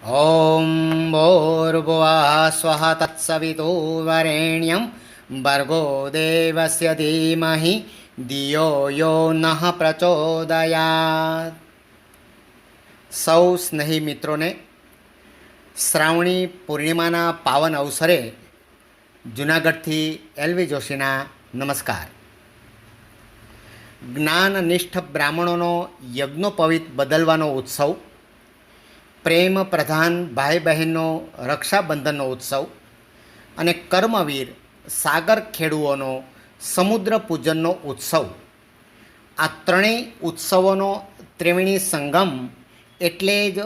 ॐ भूर्भुवः स्वः तत्सवितुर्वरेण्यं भर्गो देवस्य धीमहि धियो यो नः પ્રચોદયાત. સૌ સ્નેહી મિત્રોને શ્રાવણી પૂર્ણિમાના પાવન અવસરે જૂનાગઢથી એલવી જોશીના નમસ્કાર. જ્ઞાનનિષ્ઠ બ્રાહ્મણોનો યજ્ઞોપવિત બદલવાનો ઉત્સવ, પ્રેમ પ્રધાન ભાઈ બહેનનો રક્ષાબંધનનો ઉત્સવ અને કર્મવીર સાગર ખેડૂઓનો સમુદ્ર પૂજનનો ઉત્સવ, આ ત્રણેય ઉત્સવોનો ત્રિવેણી સંગમ એટલે જ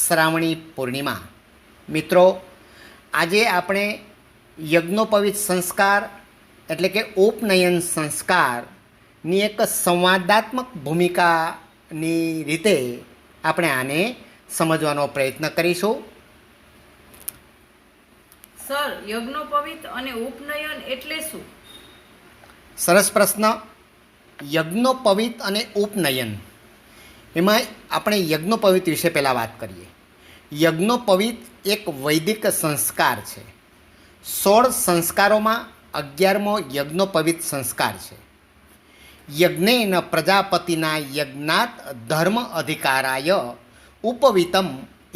શ્રાવણી પૂર્ણિમા. મિત્રો, આજે આપણે યજ્ઞોપવિત સંસ્કાર એટલે કે ઉપનયન સંસ્કારની એક સંવાદાત્મક ભૂમિકાની રીતે આપણે આને સમજવાનો પ્રયત્ન કરીશું. સર, યજ્ઞોપવિત અને ઉપનયન એટલે શું? સરસ પ્રશ્ન. યજ્ઞોપવિત અને ઉપનયન, એમાં આપણે યજ્ઞોપવિત વિશે પહેલાં વાત કરીએ. યજ્ઞોપવિત એક વૈદિક સંસ્કાર છે. 16 સંસ્કારોમાં 11મો યજ્ઞોપવિત સંસ્કાર છે. યજ્ઞેન પ્રજાપતિના યજ્ઞાત ધર્મ અધિકારાય ઉપવિતમ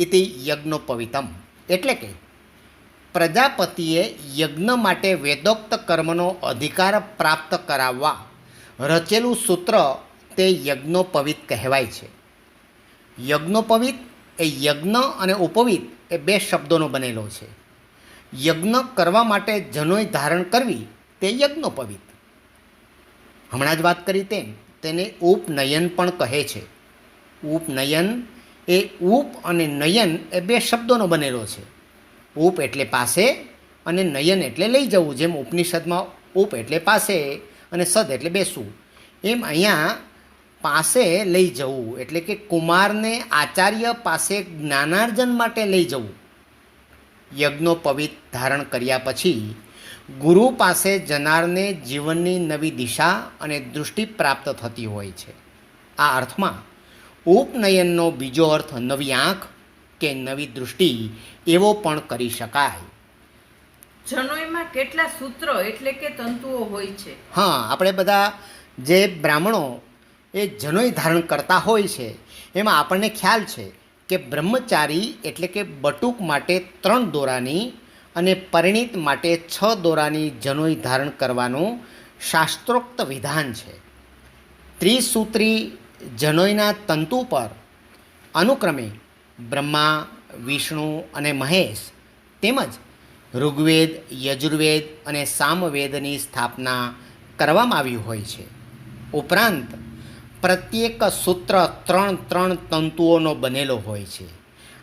ઇતિ યજ્ઞોપવિતમ. એટલે કે પ્રજાપતિએ યજ્ઞ માટે વેદોક્ત કર્મનો અધિકાર પ્રાપ્ત કરાવવા રચેલું સૂત્ર તે યજ્ઞોપવિત કહેવાય છે. યજ્ઞોપવિત એ યજ્ઞ અને ઉપવિત એ બે શબ્દોનો બનેલો છે. યજ્ઞ કરવા માટે જનોઈ ધારણ કરવી તે યજ્ઞોપવિત. હમણાં જ વાત કરી તેમ તેને ઉપનયન પણ કહે છે. ઉપનયન એ ઉપ અને નયન એ બે શબ્દોનો બનેલો છે. ઉપ એટલે પાસે અને નયન એટલે લઈ જવું. જેમ ઉપનિષદમાં ઉપ એટલે પાસે અને સદ એટલે બેસવું, એમ અહીંયા પાસે લઈ જવું એટલે કે કુમારને આચાર્ય પાસે જ્ઞાનાર્જન માટે લઈ જવું. યજ્ઞોપવિત ધારણ કર્યા પછી ગુરુ પાસે જનારને જીવનની નવી દિશા અને દૃષ્ટિ પ્રાપ્ત થતી હોય છે. આ અર્થમાં ઉપનયનનો બીજો અર્થ નવી આંખ કે નવી દૃષ્ટિ એવો પણ કરી શકાય. જનોઈમાં કેટલા સૂત્રો એટલે કે તંતુઓ હોય છે? હા, આપણે બધા જે બ્રાહ્મણો એ જનોઈ ધારણ કરતા હોય છે એમાં આપણને ખ્યાલ છે કે બ્રહ્મચારી એટલે કે બટુક માટે 3 દોરાની અને પરિણીત માટે 6 દોરાની જનોઈ ધારણ કરવાનું શાસ્ત્રોક્ત વિધાન છે. ત્રિસૂત્રી જનોઈના તંતુ પર અનુક્રમે બ્રહ્મા, વિષ્ણુ અને મહેશ તેમજ ઋગ્વેદ, યજુર્વેદ અને સામવેદની સ્થાપના કરવામાં આવી હોય છે. ઉપરાંત પ્રત્યેક સૂત્ર 3 તંતુઓનો બનેલો હોય છે.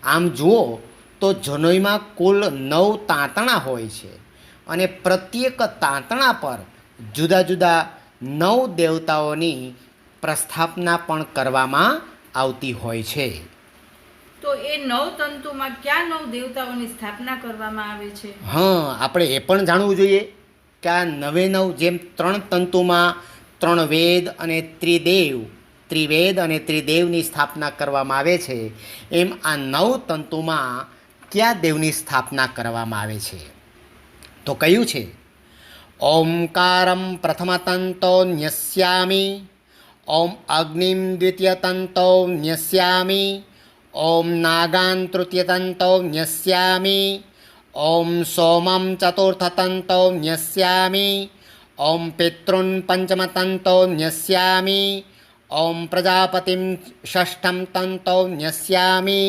આમ જુઓ તો જનોઈમાં કુલ 9 તાંતણા હોય છે અને પ્રત્યેક તાંતણા પર જુદા જુદા 9 દેવતાઓની પ્રસ્થાપના પણ કરવામાં આવતી હોય છે. તો એ 9 તંતુમાં કયા 9 દેવતાઓની સ્થાપના કરવામાં આવે છે? હા, આપણે એ પણ જાણવું જોઈએ કે આ 9 જેમ 3 તંતુમાં 3 વેદ અને ત્રિવેદ અને ત્રિદેવની સ્થાપના કરવામાં આવે છે, એમ આ 9 તંતુમાં કયા દેવની સ્થાપના કરવામાં આવે છે? તો કયું છે? ઓમકારમ પ્રથમ તંતો ન્યસ્યામિ, ઓમ અગ્નિમ દ્વિતીય તંતો ન્યસ્યામિ, ઓમ નાગાન તૃતીય તંતો ન્યસ્યામિ, ઓમ સોમમ ચતુર્થ તંતો ન્યસ્યામિ, ઓમ પિતॄન પંચમ તંતો ન્યસ્યામિ, ઓમ પ્રજાપતિમ ષષ્ઠમ તંતો ન્યસ્યામિ,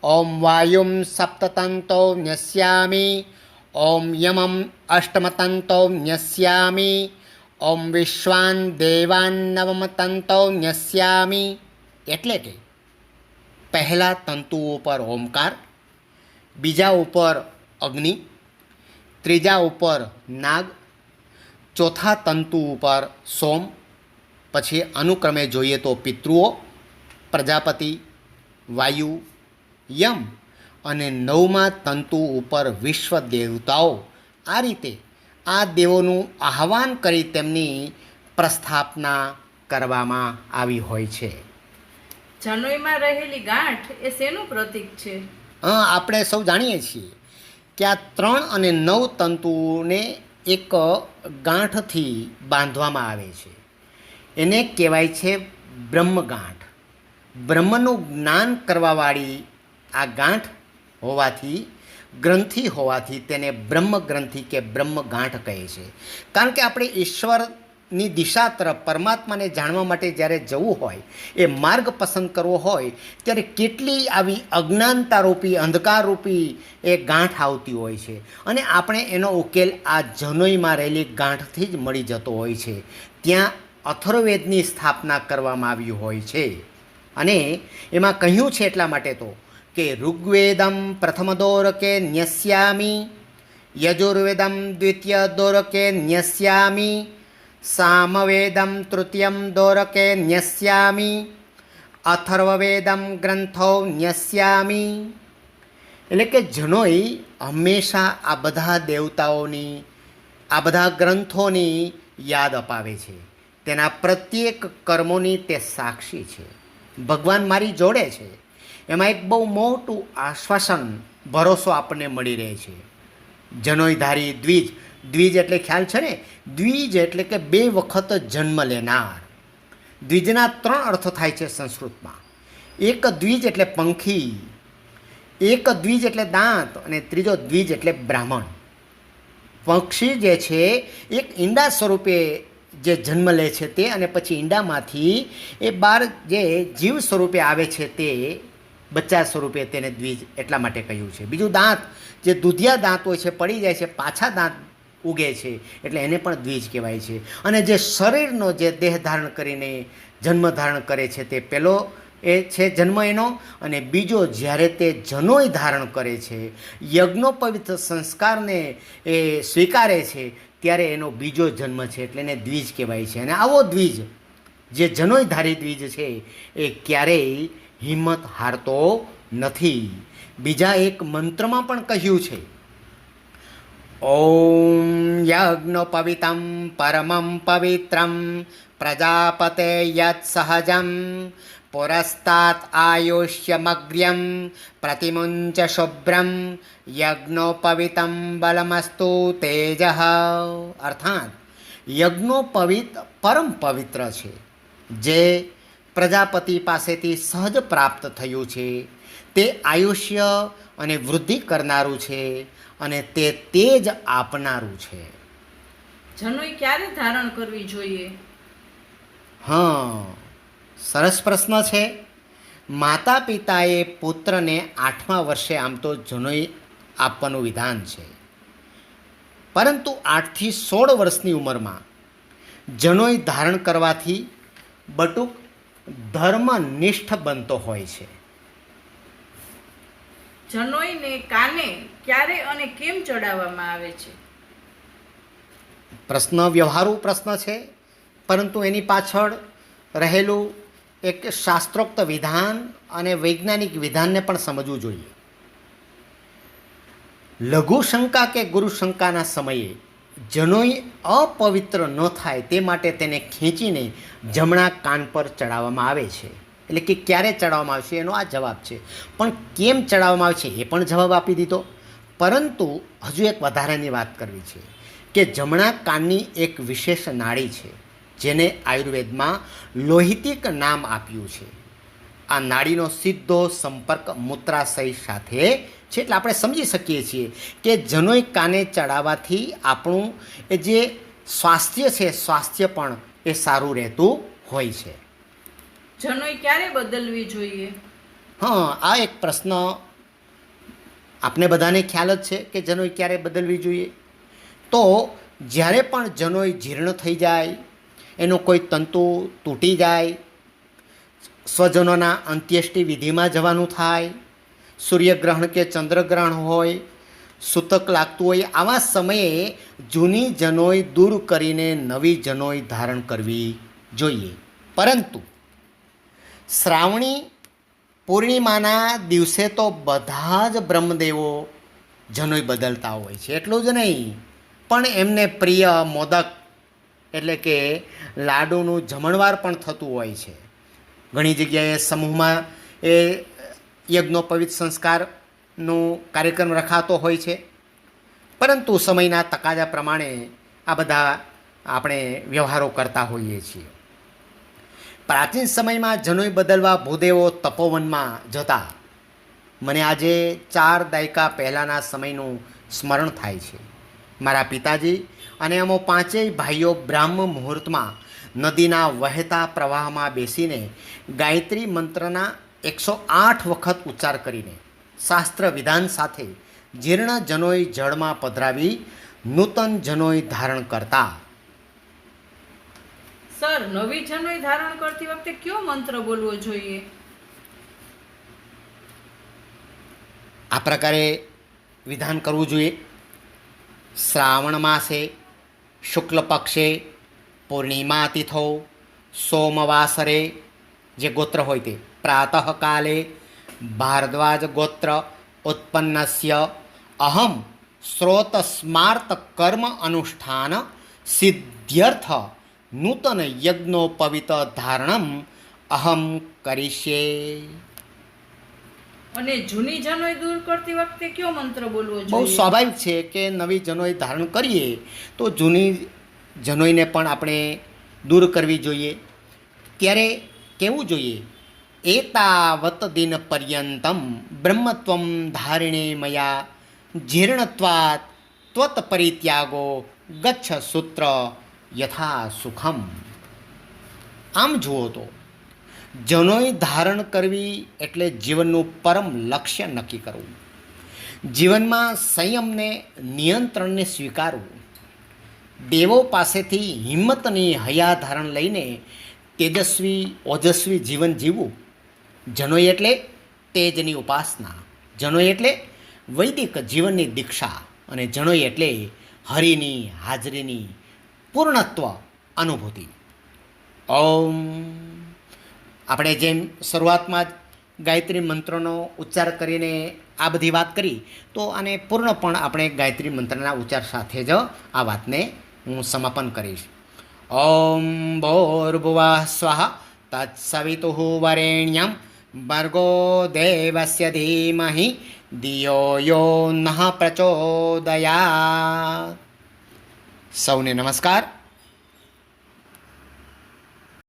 ઓમ વાયુમ સપ્તતંતો ન્યસ્યામિ, ઓમ યમમ અષ્ટમ તંતો ન્યસ્યામિ, ઓમ વિશ્વાન દેવાન નવમ તંતો ન્યસ્યામિ. એટલે કે પહેલા તંતુ ઉપર ઓમકાર, બીજા ઉપર અગ્નિ, ત્રીજા ઉપર નાગ, ચોથા તંતુ ઉપર સોમ, પછી અનુક્રમે જોઈએ તો પિતૃઓ, પ્રજાપતિ, વાયુ, યમ અને 9મા તંતુ ઉપર વિશ્વ દેવતાઓ. આ રીતે આ દેવોનું આહ્વાન કરી તેમની પ્રસ્થાપના કરવામાં આવી હોય છે. જનોઈમાં રહેલી ગાંઠ એ શેનું પ્રતીક છે? આપણે સૌ જાણીએ છીએ કે આ 3 અને 9 તંતુને એક ગાંઠથી બાંધવામાં આવે છે. એને કહેવાય છે બ્રહ્મગાંઠ. બ્રહ્મનું જ્ઞાન કરવાવાળી આ ગાંઠ હોવાથી, ગ્રંથિ હોવાથી તેને બ્રહ્મગ્રંથિ કે બ્રહ્મગાંઠ કહે છે. કારણ કે આપણે ઈશ્વરની દિશા તરફ, પરમાત્માને જાણવા માટે જ્યારે જવું હોય, એ માર્ગ પસંદ કરવો હોય, ત્યારે કેટલી આવી અજ્ઞાનતારૂપી, અંધકારરૂપી એ ગાંઠ આવતી હોય છે. અને આપણે એનો ઉકેલ આ જનોઈમાં રહેલી ગાંઠથી જ મળી જતો હોય છે. ત્યાં અથર્વવેદની સ્થાપના કરવામાં આવી હોય છે. અને એમાં કહ્યું છે એટલા માટે તો કે ઋગ્વેદમ પ્રથમ દોરકે ન્યસ્યામિ, યજુર્વેદમ દ્વિતીય દોરકે ન્યસ્યામિ, સામવેદમ તૃતીયમ દોરકે ન્યસ્યામિ, અથર્વવેદમ ગ્રંથો ન્યસ્યામિ. એટલે કે જનોઈ હંમેશા આ બધા દેવતાઓની, આ બધા ગ્રંથોની યાદ અપાવે છે. તેના પ્રત્યેક કર્મોની તે સાક્ષી છે. ભગવાન મારી જોડે છે. એમાં એક બહુ મોટું આશ્વાસન, ભરોસો આપણને મળી રહે છે. જનોઈધારી દ્વિજ. દ્વિજ એટલે ખ્યાલ છે ને? દ્વિજ એટલે કે 2 વખત જન્મ લેનાર. દ્વિજના 3 અર્થ થાય છે સંસ્કૃતમાં. એક દ્વિજ એટલે પંખી, એક દ્વિજ એટલે દાંત, અને ત્રીજો દ્વિજ એટલે બ્રાહ્મણ. પક્ષી જે છે એક ઈંડા સ્વરૂપે જે જન્મ લે છે તે, અને પછી ઈંડામાંથી એ બહાર જે જીવ સ્વરૂપે આવે છે તે બચ્ચા સ્વરૂપે, તેને દ્વિજ એટલા માટે કહ્યું છે. બીજું દાંત, જે દૂધિયા દાંત હોય છે, પડી જાય છે, પાછા દાંત ઉગે છે, એટલે એને પણ દ્વિજ કહેવાય છે. અને જે શરીરનો જે દેહ ધારણ કરીને જન્મ ધારણ કરે છે તે પહેલો એ છે જન્મ એનો. અને બીજો જ્યારે તે જનોઈ ધારણ કરે છે, યજ્ઞોપવિત સંસ્કારને એ સ્વીકારે છે, ત્યારે એનો બીજો જન્મ છે, એટલે એને દ્વિજ કહેવાય છે. અને આવો દ્વિજ, જે જનોઈધારી દ્વિજ છે, એ ક્યારેય હિંમત હારતો નથી. બીજા એક મંત્રમાં પણ કહ્યું છે, ઓમ યજ્ઞોપવિતમ પરમં પવિત્રમ પ્રજાપતે યત સહજમ પુરસ્તાત આયુષ્યમગ્ર્યમ પ્રતિમુંચ શુભ્રમ યજ્ઞોપવિતમ બલમસ્તુ તેજ. અર્થાત યજ્ઞોપવિત પરમ પવિત્ર છે, જે પ્રજાપતિ પાસેથી સહજ પ્રાપ્ત થયું છે. તે આયુષ્ય અને વૃદ્ધિ કરનારું છે, અને તે તેજ આપનારું છે. જનોઈ ક્યારે ધારણ કરવી જોઈએ? સરસ પ્રશ્ન છે. માતા પિતાએ પુત્રને 8મા વર્ષે આમ તો જનોઈ આપવાનું વિધાન છે, પરંતુ 8 થી 16 વર્ષની ઉંમરમાં જનોઈ ધારણ કરવાથી બટુક ધર્મનિષ્ઠ બનતો હોય છે. જનોઈને કાને ક્યારે અને કેમ ચડાવવામાં આવે છે? પ્રશ્ન વ્યવહારુ પ્રશ્ન છે, પરંતુ એની પાછળ રહેલું એક શાસ્ત્રોક્ત વિધાન અને વૈજ્ઞાનિક વિધાનને પણ સમજવું જોઈએ. લઘુ શંકા કે ગુરુ શંકાના સમયે જનોઈ અપવિત્ર ન થાય તે માટે તેને ખેંચીને જમણા કાન પર ચડાવવામાં આવે છે. એટલે કે ક્યારે ચડાવવામાં આવે છે એનો આ જવાબ છે. પણ કેમ ચડાવવામાં આવે છે એ પણ જવાબ આપી દીધો. પરંતુ હજુ એક વધારાની વાત કરવી છે કે જમણા કાનની એક વિશેષ નાડી છે, જેને આયુર્વેદમાં લોહિતિક નામ આપ્યું છે. આ નાડીનો સીધો સંપર્ક મૂત્રાશય સાથે છે. એટલે આપણે સમજી શકીએ છીએ કે જનોઈ કાને ચડાવવાથી આપણું એ જે સ્વાસ્થ્ય છે, સ્વાસ્થ્ય પણ એ સારું રહેતું હોય છે. જનોઈ ક્યારે બદલવી જોઈએ? આ એક પ્રશ્ન આપને બધાને ખ્યાલ જ છે કે જનોઈ ક્યારે બદલવી જોઈએ. તો જ્યારે પણ જનોઈ જીર્ણ થઈ જાય, એનો કોઈ તંતુ તૂટી જાય, સ્વજનોના અંત્યેષ્ટિ વિધિમાં જવાનું થાય, સૂર્યગ્રહણ કે ચંદ્રગ્રહણ હોય, સૂતક લાગતું હોય, આવા સમયે જૂની જનોઈ દૂર કરીને નવી જનોઈ ધારણ કરવી જોઈએ. પરંતુ શ્રાવણી પૂર્ણિમાના દિવસે તો બધા જ બ્રહ્મદેવો જનોઈ બદલતા હોય છે. એટલું જ નહીં, પણ એમને પ્રિય મોદક એટલે કે લાડુનું જમણવાર પણ થતું હોય છે. ઘણી જગ્યાએ સમૂહમાં એ યજ્ઞોપવિત સંસ્કાર કાર્યક્રમ રખાતો હોય છે, પરંતુ સમયના તકાદા પ્રમાણે આ બધા આપણે વ્યવહારો કરતા હોઈએ છીએ. પ્રાચીન સમયમાં જનોઈ બદલવા ભૂદેવો તપોવનમાં જતા. મને આજે 4 દાયકા પહેલાંના સમયનું સ્મરણ થાય છે. મારા પિતાજી અને અમે 5 ભાઈઓ બ્રાહ્મ મુહૂર્તમાં નદીના વહેતા પ્રવાહમાં બેસીને ગાયત્રી મંત્રના 108 વખત ઉચ્ચાર કરીને શાસ્ત્ર વિધાન સાથે જીર્ણ જનોઈ જળમાં પધરાવી નૂતન જનોઈ ધારણ કરતા. સર, નવી જનોઈ ધારણ કરતી વખતે કયો મંત્ર બોલવો જોઈએ? આ પ્રકારે વિધાન કરવું જોઈએ. શ્રાવણ માસે શુક્લ પક્ષે પૂર્ણિમા તિથો સોમવાસરે, જે ગોત્ર હોય તે, પ્રાતઃકાલે ભારદ્વાજ ગોત્ર ઉત્પન્નસ્ય અહમ સ્રોત સ્માર્ત કર્મ અનુષ્ઠાન સિદ્ધ્યર્થ નૂતન યજ્ઞોપવિત ધારણમ અહમ કરીશ્યે. અને જૂની જનોઈ દૂર કરતી વખતે કયો મંત્ર બોલવો બહુ જોઈએ? સ્વાભાવિક છે કે નવી જનોઈ ધારણ કરીએ તો જૂની જનોઈને પણ આપણે દૂર કરવી જોઈએ. ત્યારે કહેવું જોઈએ, એતાવત દિન પર્યંતમ બ્રહ્મત્વમ ધારિણે મયા જીર્ણત્વાત ત્વત પરિત્યાગો ગચ્છ સૂત્ર યથા સુખમ. આમ જુઓ તો જનોઈ ધારણ કરવી એટલે જીવનનું પરમ લક્ષ્ય નક્કી કરવું, જીવનમાં સંયમને નિયંત્રણને સ્વીકારવું, દેવો પાસેથી હિંમતની હયાધારણ લઈને તેજસ્વી ઓજસ્વી જીવન જીવવું. જનોઈ એટલે તેજની ઉપાસના, જનોઈ એટલે વૈદિક જીવનની દીક્ષા, અને જનોઈ એટલે હરિની હાજરીની પૂર્ણત્વ અનુભૂતિ. ઓમ. આપણે જેમ શરૂઆતમાં જ ગાયત્રી મંત્રનો ઉચ્ચાર કરીને આ બધી વાત કરી, તો આને પૂર્ણ પણ આપણે ગાયત્રી મંત્રના ઉચ્ચાર સાથે જ આ વાતને હું સમાપન કરીશ. ઓમ ભૂર્ભુવઃ સ્વઃ તત્સવિતુઃ વરેણ્યં ભર્ગો દેવસ્ય ધીમહિ ધિયો યો નઃ પ્રચોદયાત. સૌને નમસ્કાર.